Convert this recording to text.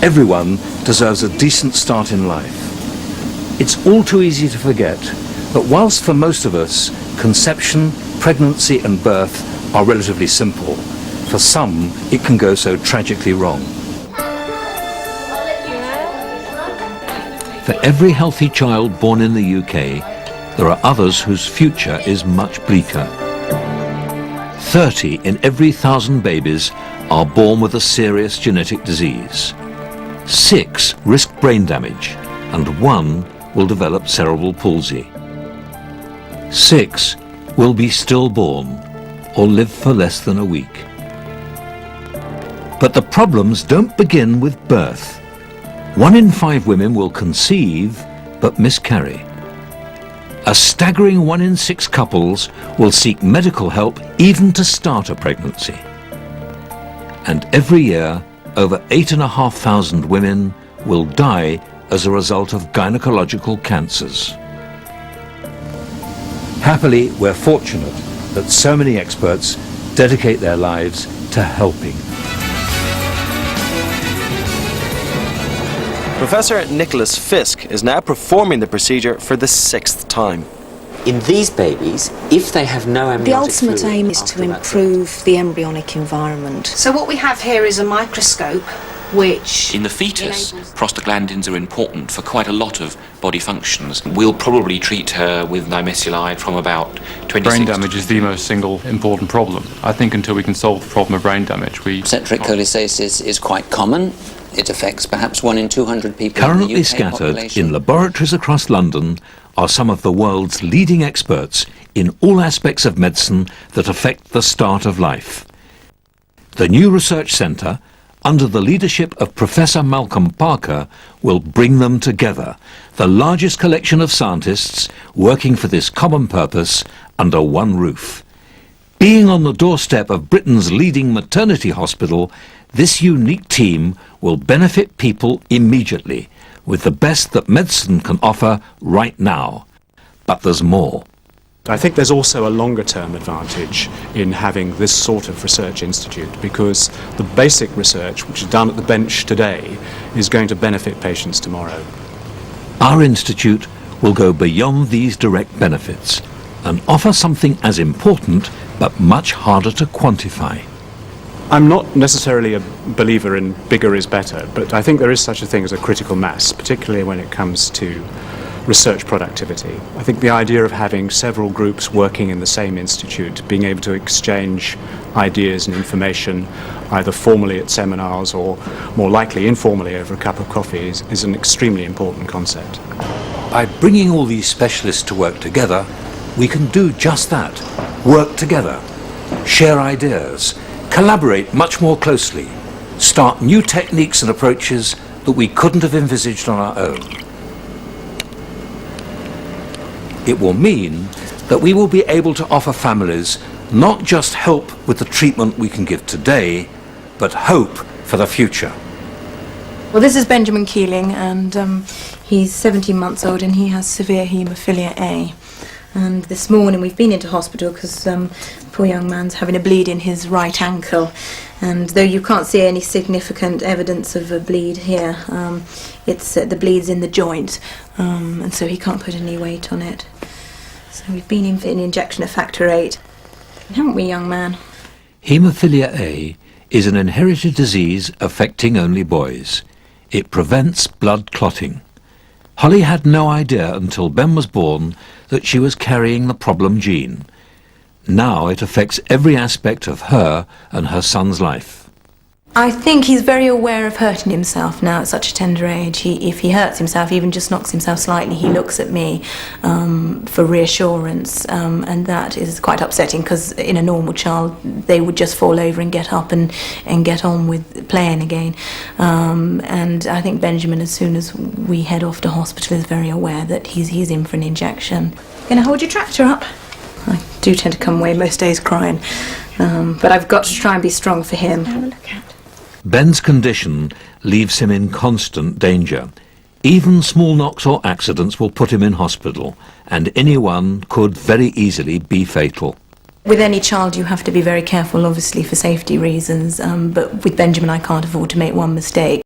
Everyone deserves a decent start in life. It's all too easy to forget that whilst for most of us, conception, pregnancy and birth are relatively simple, for some it can go so tragically wrong. For every healthy child born in the UK, there are others whose future is much bleaker. 30 in every 1,000 babies are born with a serious genetic disease. 6 risk brain damage, and 1 will develop cerebral palsy. 6 will be stillborn or live for less than a week. But the problems don't begin with birth. 1 in 5 women will conceive but miscarry. A staggering 1 in 6 couples will seek medical help even to start a pregnancy. And every year, over 8,500 women will die as a result of gynecological cancers. Happily, we're fortunate that so many experts dedicate their lives to helping. Professor Nicholas Fisk is now performing the procedure for the 6th time. In these babies, if they have no amniotic the ultimate fluid aim is to improve the embryonic environment. So what we have here is a microscope which... In the fetus, prostaglandins are important for quite a lot of body functions. We'll probably treat her with nimesulide from about 26... Brain damage is the most single important problem. I think until we can solve the problem of brain damage, Obstetric cholestasis is quite common. It affects perhaps 1 in 200 people Currently in the UK scattered population. in laboratories across London are some of the world's leading experts in all aspects of medicine that affect the start of life. The new research centre, under the leadership of Professor Malcolm Parker, will bring them together, the largest collection of scientists working for this common purpose under one roof. Being on the doorstep of Britain's leading maternity hospital, this unique team will benefit people immediately with the best that medicine can offer right now. But there's more. I think there's also a longer-term advantage in having this sort of research institute, because the basic research, which is done at the bench today, is going to benefit patients tomorrow. Our institute will go beyond these direct benefits and offer something as important but much harder to quantify. I'm not necessarily a believer in bigger is better, but I think there is such a thing as a critical mass, particularly when it comes to research productivity. I think the idea of having several groups working in the same institute, being able to exchange ideas and information, either formally at seminars or more likely informally over a cup of coffee, is an extremely important concept. By bringing all these specialists to work together, we can do just that. Work together, share ideas, collaborate much more closely, start new techniques and approaches that we couldn't have envisaged on our own. It will mean that we will be able to offer families not just help with the treatment we can give today, but hope for the future. Well, this is Benjamin Keeling, and he's 17 months old and he has severe haemophilia A. And this morning we've been into hospital because poor young man's having a bleed in his right ankle, and though you can't see any significant evidence of a bleed here, it's the bleed's in the joint, and so he can't put any weight on it. So we've been in for an injection of factor 8, haven't we, young man? Haemophilia A is an inherited disease affecting only boys. It prevents blood clotting. Holly had no idea until Ben was born that she was carrying the problem gene. Now it affects every aspect of her and her son's life. I think he's very aware of hurting himself now at such a tender age. If he hurts himself, even just knocks himself slightly, he looks at me for reassurance, and that is quite upsetting because in a normal child they would just fall over and get up and get on with playing again. And I think Benjamin, as soon as we head off to hospital, is very aware that he's in for an injection. Gonna hold your tractor up? I do tend to come away most days crying, but I've got to try and be strong for him. Have a look at. Ben's condition leaves him in constant danger. Even small knocks or accidents will put him in hospital, and anyone could very easily be fatal. With any child you have to be very careful, obviously for safety reasons, but with Benjamin I can't afford to make one mistake.